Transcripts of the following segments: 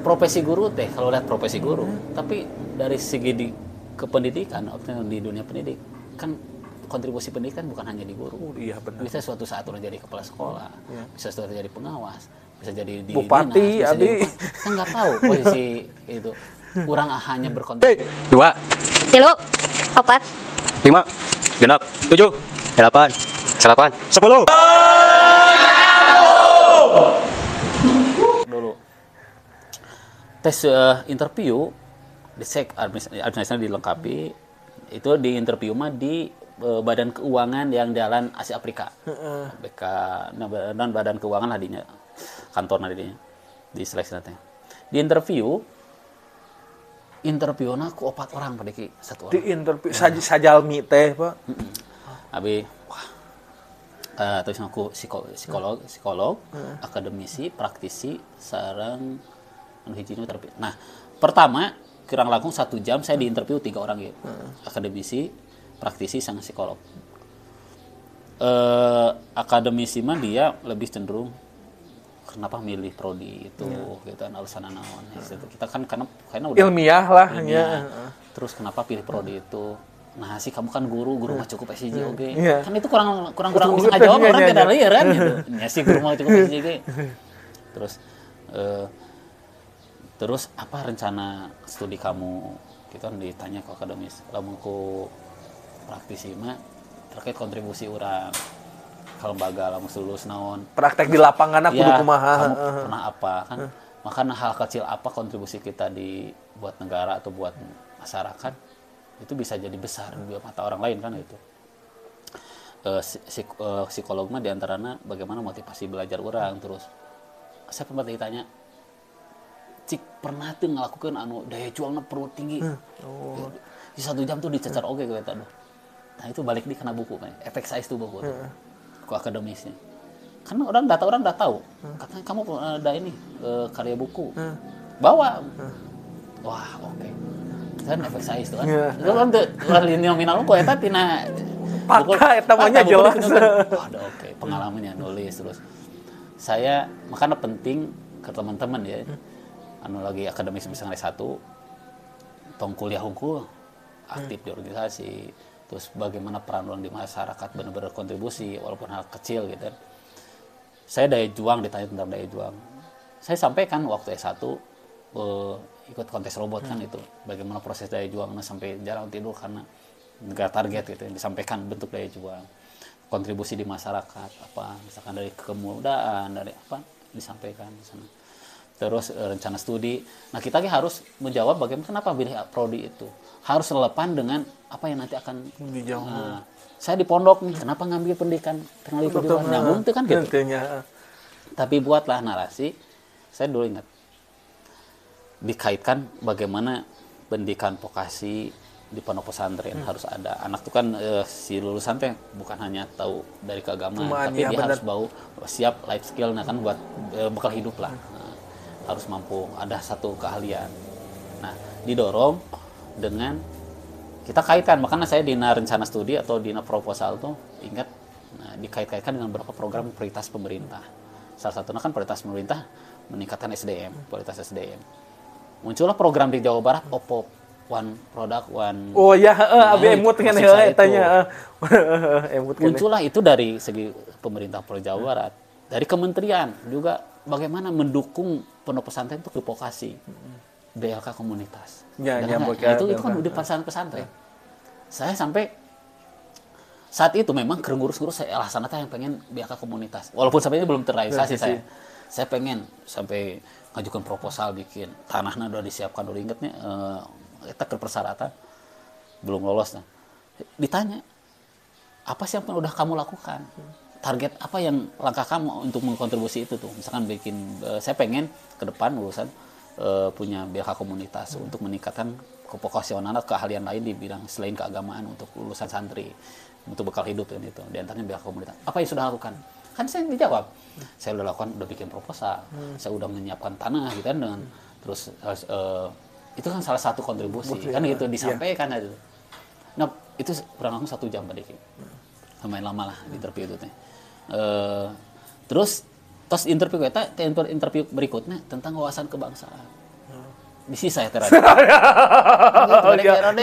profesi guru teh, kalau lihat profesi guru, tapi dari segi kependidikan, di dunia pendidik kan kontribusi pendidikan bukan hanya di guru. Iya benar. Bisa suatu saat orang jadi kepala sekolah, bisa suatu jadi pengawas, bisa jadi di bupati, dinas, bisa abi. kita nggak tahu posisi itu. Kurang hanya berkontribusi. 2, 3, 4, 5, 6, 7, 8, 10. Dulu tes interview dicek administrasinya dilengkapi, itu di interview mah di badan keuangan yang jalan Asia Afrika, BK dan badan keuangan hadinya kantor nadinya di seleksi nanti di interview aku 4 orang pada ki 1 orang Di interview sajalmi teh, Pak. abi terus aku psikolog, akademisi, praktisi, sarang anu hijinu terpilih. Nah, pertama kurang langkung 1 jam saya diinterview 3 orang gitu. Akademisi, praktisi, sama psikolog. Akademisi mah dia lebih cenderung kenapa milih prodi itu gitu kan alasan naon gitu. Kita kan karena udah Ilmiah lah ilmiah. Terus kenapa pilih prodi itu? Nah, sih kamu kan guru mah cukup SIJ oke. Kan itu kurang bisa ngajawab orang tidak liar kan gitu. Ya sih guru mah cukup SIJ oke. Terus apa rencana studi kamu? Kita kan ditanya ke akademis. Lamun ku praktisi mah terkait kontribusi orang ke lembaga lamun lulus naon. Praktek di lapangan kudu kumaha. Kamu pernah apa kan? Makanya hal kecil apa kontribusi kita buat negara atau buat masyarakat itu bisa jadi besar di mata orang lain kan itu. Psikolog mah diantaranya bagaimana motivasi belajar orang. Terus saya pernah ditanya, cik pernah tuh ngelakukan daya juangnya perlu tinggi. Di 1 jam tuh dicecar oke gitu aduh. Nah itu balik di kena buku kan, efek size tuh buku, buku akademisnya. Karena orang udah tahu, katanya kamu ada ini karya buku, bawa, wah oke. Kan efek size tuh kan, itu kan tuh nominal kok eta tina, pakka eta mah jelas. Ada oke pengalamannya nulis terus. Saya makanya penting ke teman-teman ya, lagi akademis misalnya S1, tong kuliah hukum, aktif di organisasi. Terus bagaimana peran orang di masyarakat benar-benar kontribusi walaupun hal kecil gitu. Saya daya juang, ditanya tentang daya juang. Saya sampaikan waktu S1 ikut kontes robot kan itu. Bagaimana proses daya juangnya sampai jarang tidur karena negara target gitu. Disampaikan bentuk daya juang. Kontribusi di masyarakat apa misalkan dari kemudaan, dari apa disampaikan di sana. Terus rencana studi. Nah, kita harus menjawab bagaimana kenapa pilih prodi itu. Harus relevan dengan apa yang nanti akan saya di pondok nih, kenapa ngambil pendidikan teknologi pendidikan? Nyambung itu kan gitu. Tapi buatlah narasi. Saya dulu ingat dikaitkan bagaimana pendidikan vokasi di pondok pesantren harus ada. Anak itu kan si lulusan teh bukan hanya tahu dari keagamaan, tapi dia harus siap life skill kan buat bekal hidup lah. Harus mampu ada satu keahlian. Nah, didorong dengan kita kaitkan, makanya saya di rencana studi atau di proposal tuh ingat dikait-kaitkan dengan beberapa program prioritas pemerintah. Salah satunya kan prioritas pemerintah meningkatkan SDM, kualitas SDM. Muncullah program di Jawa Barat OPOP, One Product One. Oh ya, abi emut kan tanya. Muncullah itu dari segi pemerintah Provinsi Jawa Barat, dari kementerian juga bagaimana mendukung pondok pesantren untuk ke vokasi. BLK komunitas. Itu kan udah pesantren. Saya sampai saat itu memang ngurus-ngurus saya laksanakan yang pengen BLK komunitas. Walaupun sampai ini belum terrealisasi saya pengen sampai ngajukan proposal bikin tanahnya udah disiapkan udah ingetnya kita ke persyaratan belum lolos. Nah. Ditanya apa sih yang udah kamu lakukan? Target apa yang langkah kamu untuk mengkontribusi itu tuh? Misalkan bikin saya pengen ke depan lulusan punya BLK komunitas untuk meningkatkan kevokasional keahlian lain di bidang selain keagamaan untuk lulusan santri untuk bekal hidup dan itu diantaranya BLK komunitas. Apa yang sudah lakukan? Kan saya dijawab. Saya udah lakukan, udah bikin proposal, saya udah menyiapkan tanah gitu kan dengan terus itu kan salah satu kontribusi kan gitu disampaikan itu. Nah itu kurang lebih 1 jam pada lumayan lama lah di interview itu teh. Terus interview kita interview berikutnya tentang wawasan kebangsaan. bisi saya terakhir.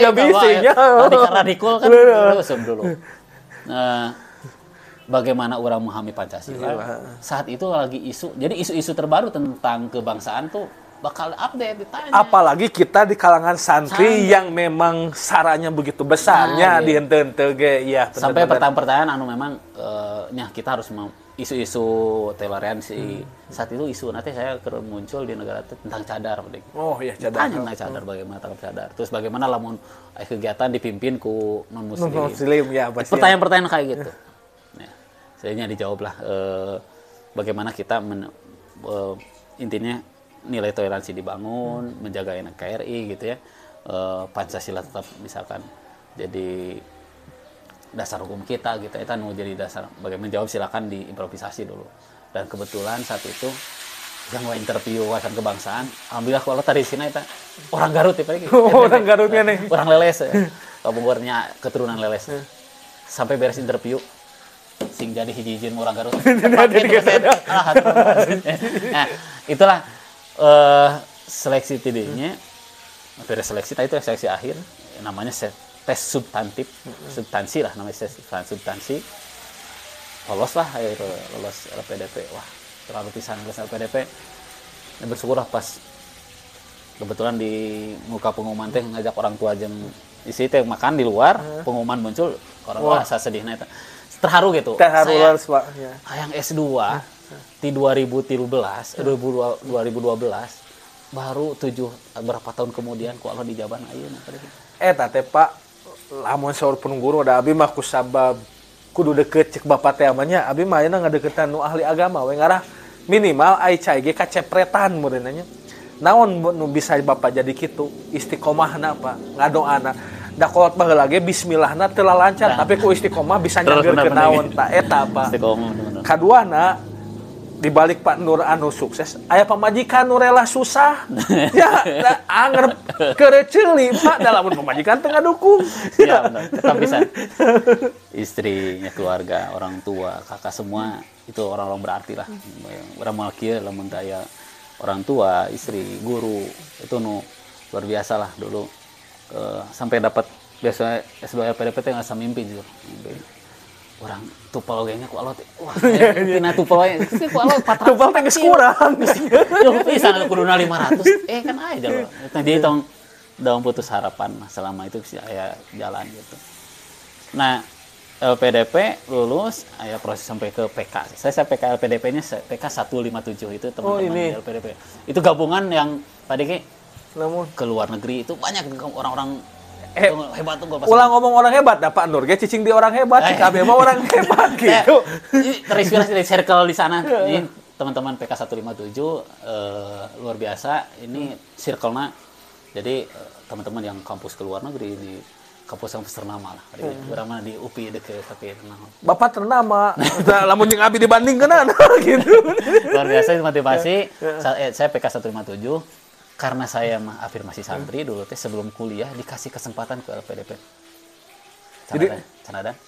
Ya bisinya. Tadi karena radikal kan dulu. Bagaimana orang memahami Pancasila. Saat itu lagi isu. Jadi isu-isu terbaru tentang kebangsaan tuh bakal update ditanya. Apalagi kita di kalangan santri yang memang saranya begitu besarnya di henteu-henteu ge ya. Sampai pertanyaan-pertanyaan memang kita harus isu-isu toleransi. Saat itu isu nanti saya muncul di negara itu tentang cadar. Oh iya, cadar. Tanya tentang cadar, bagaimana tentang cadar. Terus bagaimana lamun kegiatan dipimpin ku non-muslim. Non-muslim ya pasti. Pertanyaan-pertanyaan kayak gitu. Saya dijawablah bagaimana kita intinya nilai toleransi dibangun, menjaga NKRI gitu ya, Pancasila tetap misalkan jadi dasar hukum kita gitu, itu mau jadi dasar. Bagaimana jawab silakan diimprovisasi dulu. Dan kebetulan saat itu yang mau interview wawasan kebangsaan, alhamdulillah kalau tadi sini itu orang Garut ya, orang Garutnya nih, orang Leles ya, Bogornya keturunan Leles. Sampai beres interview sing jadi hiji-hijin orang Garut. Nah, itulah seleksi TD-nya. Beres seleksi itu seleksi akhir, namanya tes substantif, substansi lah namanya, tes substansi. Lolos LPDP. Wah, terlalu pisan lolos LPDP. Dan bersyukurlah pas kebetulan di muka pengumuman teh ngajak orang tua jeung isi teh makan di luar, pengumuman muncul, orang asa sedihna eta. Terharu gitu. Terharu lah, Pak. Ya. Yang S2 di 2012 baru berapa tahun kemudian ku Allah dijaban ayeuna tadi. Teh Pak, lamun saur penungguru da abi mah kusabab kudu deket cek bapak teh amanya, abi mah ayeuna ngadeukeutan nu ahli agama we ngarah minimal ai cai ge kacepretan meureunna nya. Naon nu bisa bapak jadi kitu? Istiqomahna Pak, ngadoana. Da kolot baheula ge bismillahna teu lancar, tapi ku istiqomah bisa nyanggeurkeun naon ta eta Pak. Istiqomah bener. Kaduana dibalik Pak Nur anu sukses, aya pamajikan nu rela susah. Ya, angrep kereceuli Pak, da lamun pamajikan teu ngadukung. Iya benar, tetap bisa. Istrinya, keluarga, orang tua, kakak semua itu orang-orang berarti lah. Urang moal kieu lamun daya orang tua, istri, guru, itu nu luar biasa lah dulu. Sampai dapat biasa S2 LPDP teh ngasa mimpi jujur. Orang tupal oge nya ku Allah teh. Wah, tina tupal we ku Allah 400. Tupal teh geus kurang. Yo pisan kuduna 500. Kan aja loh. Tadi tong daun putus harapan selama itu aya jalan gitu. Nah, LPDP lulus, aya proses sampai ke PK. Saya PK LPDP-nya PK 157 itu teman-teman LPDP. Itu gabungan yang tadi namun ke luar negeri itu banyak orang-orang hebat tuh. Ulang ngomong orang hebat, Pak Nur ge cicing di orang hebat, KB mah orang hebat gitu. Terinspirasi dari circle di sana. Ini teman-teman PK 157 luar biasa. Ini circle-nya. Jadi teman-teman yang kampus ke luar negeri di kampus-kampus ternama lah. Berapa di UPI deket tapi ternama. Bapak ternama. Lamun jeung abi dibandingkeun gitu. Luar biasa motivasi. Saya PK 157. Karena saya afirmasi santri dulu teh sebelum kuliah dikasih kesempatan ke LPDP. Jadi Canadan.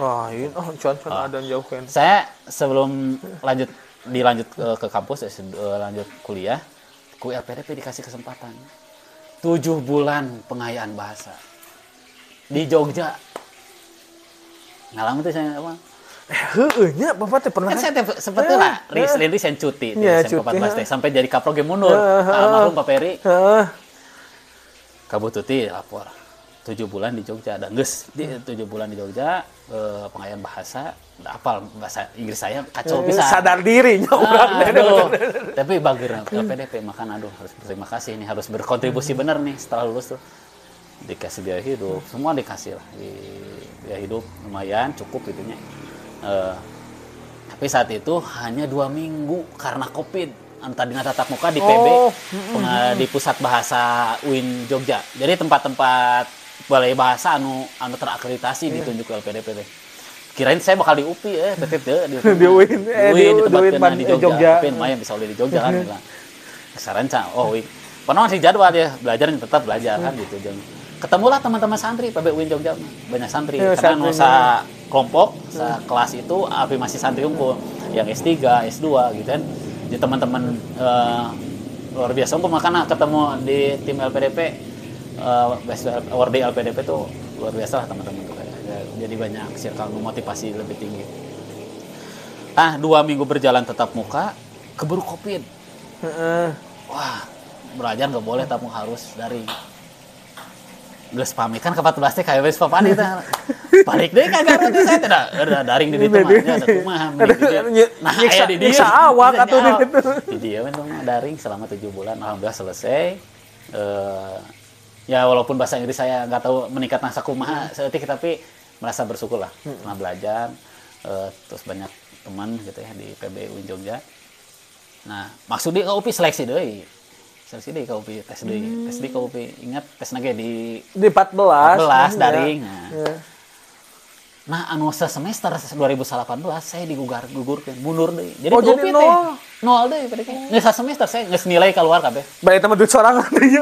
Wah, ini Canadan jauh kan. Saya sebelum dilanjut ke kampus lanjut kuliah, ku LPDP dikasih kesempatan 7 bulan pengayaan bahasa di Jogja. Ngalamin tuh saya apa? Nya Bapak teh pernah. Kan saya seperti lah, resign cuti di SMP 14 teh sampai jadi kapro ge mundur. Almarhum Pak Peri. Kabututi lapor. 7 bulan di Jogja dan geus di 7 bulan di Jogja pengayaan bahasa, hafal bahasa Inggris saya kacau pisan. Sadar diri nya urang. Tapi bageurna LPDP makan harus berterima kasih ini, harus berkontribusi benar nih setelah lulus tuh. Dikasih biaya hidup, semua dikasih lah. Biaya hidup lumayan cukup itunya. Tapi saat itu hanya 2 minggu karena COVID tadinya tatap muka di PB di pusat bahasa UIN Jogja. Jadi tempat-tempat balai bahasa anu terakreditasi ditunjuk ke LPDP. Kirain saya bakal di UPI di UIN di Jogja. Tapi lumayan bisa di Jogja kan. Saranca UIN. Pernah masih jadwal ya belajar tetap belajar kan gitu. Ketemulah teman-teman santri PB UIN Jogja, banyak santri karena nusa kelompok kelas itu masih santri unggul yang S3, S2 gitu kan. Jadi teman-teman luar biasa. Aku makanya ketemu di tim LPDP, Best Award di LPDP tuh luar biasa lah teman-teman tuh kayak. Jadi banyak circle motivasi lebih tinggi. 2 minggu berjalan tetap muka, keburu COVID. Wah, belajar nggak boleh, tapi harus daring. Geus pamit kan ke 14 teh kayak wes papan itu. Balik deh kagak ada saya tidak ada daring di ditu mah ada kumaha. Nah, aya di dia. Awak atuh di ditu. Di dia mah daring selama 7 bulan alhamdulillah selesai. Ya walaupun bahasa Inggris saya nggak tahu meningkat nasa kumaha seetik, tapi merasa bersyukur lah pernah belajar. Terus banyak teman gitu ya di PBU Jogja. Nah, maksudnya ke UPI seleksi deui. Seleksi deui ke UPI, tes deui. Tes deui ke UPI. Ingat tes nage di 14 daring. Nah, anu semester 2018 saya digugurkeun mundur deui. Jadi ke UPI teh nol deui padahal. Geus semester saya geus nilai keluar kabeh. Bae eta mah duit sorangan deui.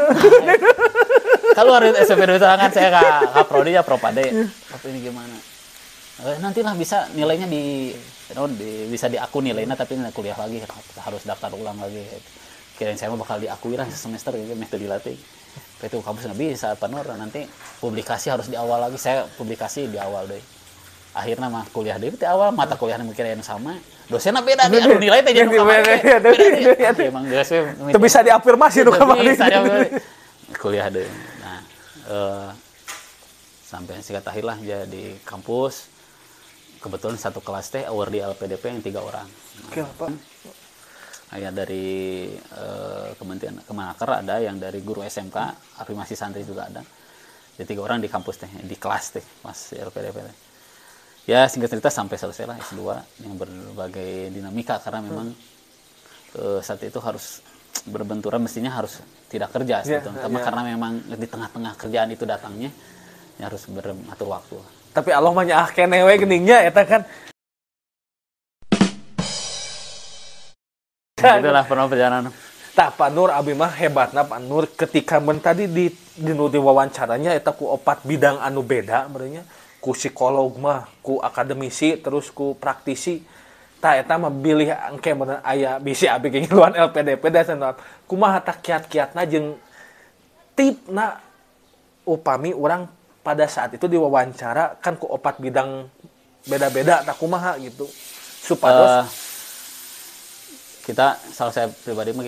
Keluar SMP duit sorangan saya ka prodi ya propade. Tapi ini gimana? Nantilah bisa nilainya bisa diaku nilainya, tapi kuliah lagi harus daftar ulang lagi. Kirain saya mah bakal diakui lah semester gitu, metode dilatih. Itu kampus nggak bisa, Panur nanti publikasi harus di awal lagi. Saya publikasi di awal deh. Akhirnya mah kuliah deh di awal, mata kuliahnya mungkin yang sama. Dosennya beda nih, aduh nilai teh jadi beda. Emang geus we bisa diafirmasi tuh kemarin. Kuliah deh. Nah, sampai singkat akhir lah jadi kampus. Kebetulan satu kelas teh award di LPDP yang 3 orang. Oke, Pak. Ada dari Kementerian Kemenaker, ada yang dari guru SMK, afirmasi santri juga ada. Jadi 3 orang di kampus teh, di kelas teh, pas LPDP teh. Ya singkat cerita sampai selesai lah S2 yang berbagai dinamika karena memang saat itu harus berbenturan, mestinya harus tidak kerja sebetulnya. Karena memang di tengah-tengah kerjaan itu datangnya, ya harus beratur waktu. Tapi Allah mah nyaah keneh we geningnya eta kan. Itulah pernah perjalanan. Tah Pak Nur abi mah hebatna Pak Nur ketika men tadi di wawancaranya eta ku 4 bidang anu beda merenya, ku psikolog mah, ku akademisi, terus ku praktisi. Tah eta mah bilih engke bener aya bisi abi ngiluan LPDP dasar kumaha tah kiat-kiatna jeung tipna upami urang pada saat itu diwawancara kan ku 4 bidang beda-beda tak kumaha gitu supaya kita saya pribadi mah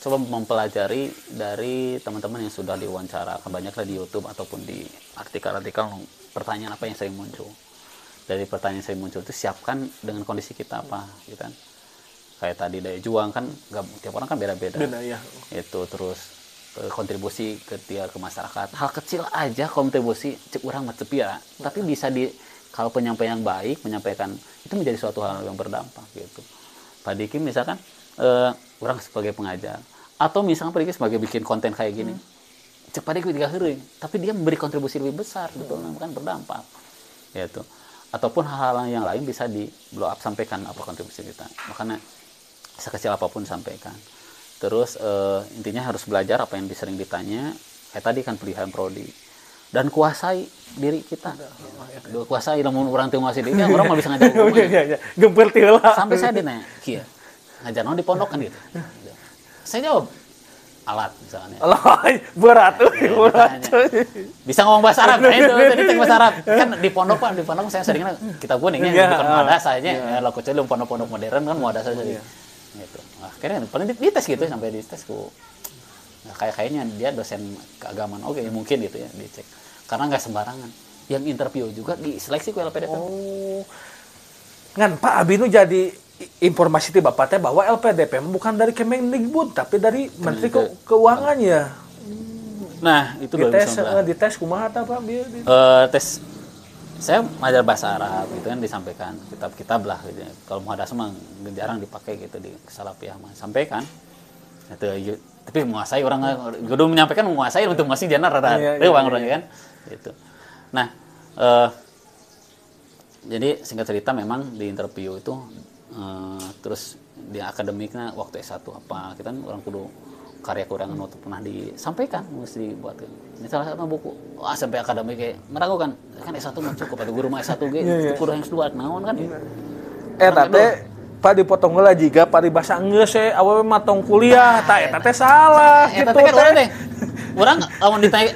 coba mempelajari dari teman-teman yang sudah diwawancara, banyaklah di YouTube ataupun di artikel-artikel pertanyaan apa yang sering muncul. Dari pertanyaan yang sering muncul itu siapkan dengan kondisi kita apa gitu kan. Kayak tadi daya juang kan tiap orang kan beda-beda. Ya. Itu terus kontribusi ke masyarakat, hal kecil aja kontribusi cek orang macet ya, tapi bisa kalau penyampaian yang baik menyampaikan itu menjadi suatu hal yang berdampak gitu. Pak Diki misalkan orang sebagai pengajar atau misalkan Pak Diki sebagai bikin konten kayak gini, cek Pak Diki tiga hari, tapi dia memberi kontribusi lebih besar betul kan berdampak gitu. Ataupun hal-hal yang lain bisa di blow up, sampaikan apa kontribusi kita, makanya sekecil apapun sampaikan. Terus intinya harus belajar apa yang sering ditanya, kayak tadi kan pilihan prodi, dan kuasai diri kita. Kuasai namun orang teu nguasai diri, orang mah bisa ngajar rumah. Iya. Gempel teh lah. Sampai saya ditanya, "Kieu, ngajar naon di pondok kan gitu." Saya jawab, alat misalnya. Berat tuh, berat. Bisa ngomong bahasa Arab, itu tadi bahasa Arab. Kan di pondok saya seringnya kitab kuning ya, bukan madrasah aja. Ya lo kecuali pondok-pondok modern kan madrasah jadi. Gitu. Akhirnya paling dites gitu sampai dites ku. Nah, kayaknya dia dosen keagamaan. Oke, mungkin gitu ya dicek. Karena nggak sembarangan. Yang interview juga diseleksi ku LPDP. Oh. Ngan Pak Abi nu jadi informasi ti Bapak teh bahwa LPDP bukan dari Kemendikbud tapi dari Menteri Keuangan ya. Nah, itu dites kumaha tah Pak bieu? Tes saya ngajar bahasa Arab gitu kan, disampaikan kitab-kitab lah gitu. Kalau muhadasah mah jarang dipakai gitu di Salafiyah mah. Sampaikan. Itu tapi menguasai orang kudu menyampaikan menguasai untuk menguasai jangan rada rewang orangnya kan. Gitu. Nah, jadi singkat cerita memang di interview itu terus di akademiknya waktu S1 apa kita kan orang kudu karya kurang untuk pernah disampaikan mesti dibuatkan. Ini salah satu buku. Wah sampai akademik kayak meragukan kan S1 mah cukup atau guru mah S1 ge kudu yang S2 naon kan. Tapi Pak dipotong heula jiga paribasa geus awewe mah tong kuliah tah eta teh salah Eta gitu teh kan urang teh. Urang lamun ditanya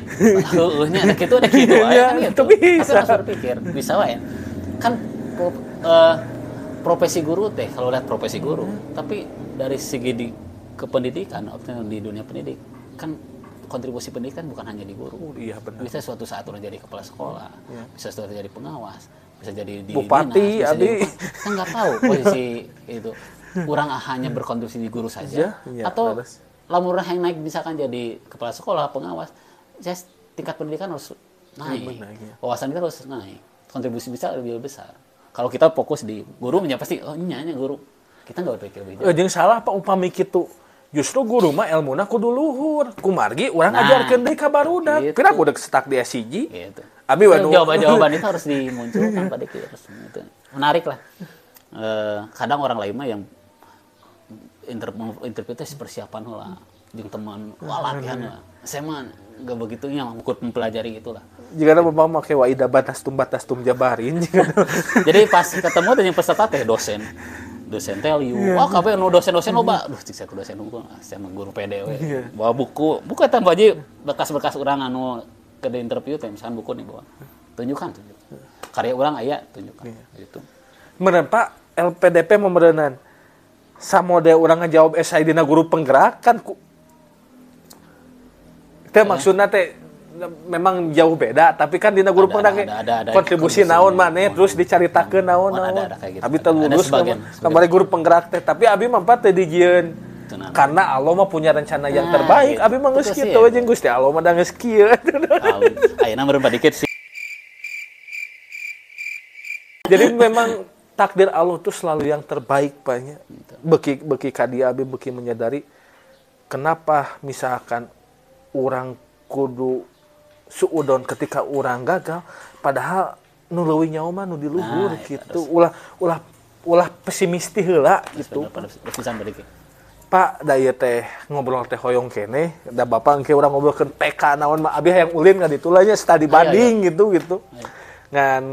heueuhnya ada kitu wae kan gitu. Bisa. Tapi harus berpikir, bisa wae. Kan profesi guru teh kalau lihat profesi guru, tapi dari segi di kependidikan, di dunia pendidik kan kontribusi pendidikan bukan hanya di guru. Iya benar. Bisa suatu saat orang jadi kepala sekolah, bisa suatu jadi pengawas, bisa jadi di bupati, dinas, abi. Kita nggak tahu posisi itu. Orang hanya berkontribusi di guru saja, atau lamun orang yang naik misalkan jadi kepala sekolah, pengawas, just tingkat pendidikan harus naik, wawasan kita harus naik, kontribusi bisa lebih besar. Kalau kita fokus di guru, ya pasti nyanya guru, kita nggak berpikir begitu. Jeung salah Pak upami kitu. Justru guru mah ilmuna kudu luhur. Kumargi urang ajarkeun deui ka barudak. Gitu. Pira kudu stuck di SCG. Gitu. Abi waduh. Jawaban-jawaban itu harus dimunculkan pada kita. Itu menarik lah. Kadang orang lain mah yang interpretasi persiapan lah, jeung teman latihan lah. Saya mah enggak begitunya, ikut mempelajari itulah. Jika bapak make wa ida batastum jabarin. Jadi pas ketemu dengan peserta teh dosen tell you, wah kabeh nu dosen-dosen loba. Duh cik saya ku dosen unggul, saya mah guru PD we. Bawa buku eta baji bekas-bekas urang anu ke interview teh misalkan buku nih bawa. Tunjukkan. Karya urang aya tunjukkan gitu. Meureun Pak, LPDP memerenan. Samode urang ngajawab esai dina guru penggerak kan teh maksudna teh memang jauh beda, tapi kan dina guru penggerak kontribusi naon maneh terus dicaritakeun naon. Gitu. Abi teh lulus kamari guru penggerak teh, tapi abi mah teh dijieun. Karena Allah mah punya rencana yang terbaik, abi mah geus kitu we jeung Gusti Allah mah da geus kieu. Ayeuna meureun dikit sih. Jadi memang takdir Allah itu selalu yang terbaik Pak. Beki kadi abi beki menyadari kenapa misalkan orang kudu suudon ketika orang gagal, padahal nu leuwih nyawa mah nu di luhur gitu. Ulah pesimistis heula gitu. Pak, da ieu teh ngobrol teh hoyong kene, da Bapak engke urang ngobrolkeun PK naon mah abi hayang ulin ka ditu lah nya studi banding gitu. Ngan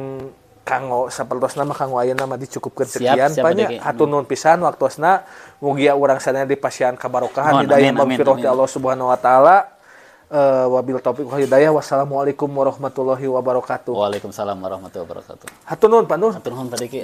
kanggo sapertosna mah kanggo ayeuna mah dicukupkeun sekian banyak. Hatur nuhun pisan waktosna. Mugi urang sadaya dipasihan kabarokahan hidayah magfirah ti Allah Subhanahu wa taala. Wabil taufiq wal hidayah. Wassalamualaikum warahmatullahi wabarakatuh. Waalaikumsalam warahmatullahi wabarakatuh. Hatur nuhun Pak Nur. Hatur nuhun Pak Diki.